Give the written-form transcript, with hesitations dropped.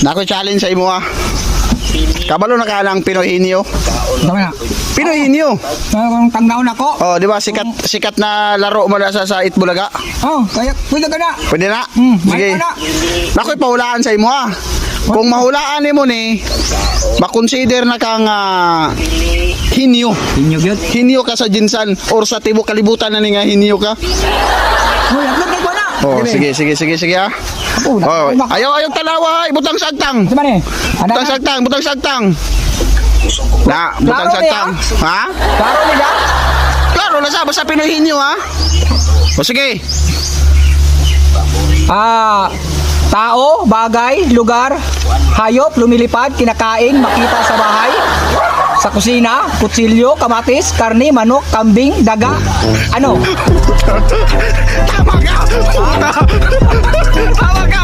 Nako challenge sa imo ah. Kabalo na ka ng Pinoy Inyo. Dami na. Pinoy Inyo. Ang tangnaon ako. Oh, di ba sikat na laro mo na sa Itbulaga? Oh, kaya pwede ka na. Pwede na? Sige. Sige. Na. Nakoy pahulaan sa imo ah. Kung mahulaan nimo ni, makonsider na kang hinyo. Inyo gyud. Hinyo ka sa Jinsan or sa tibok kalibutan na ni nga hinyo ka. Hoy, upload kay ko na. Oh, sige ah. Oh, Oh, ayaw talawa, butang sagtang. Di ba ni? Butang sagtang. Na, butang Klaro sagtang. Ha? Klaro nila. Klaro na sa Pinoy Hinyo ha. O sige. Tao, bagay, lugar, hayop, lumilipad, kinakain, makita sa bahay, sa kusina, kutsilyo, kamatis, karne, manok, kambing, daga. Ano? Tama ka. Tama ka.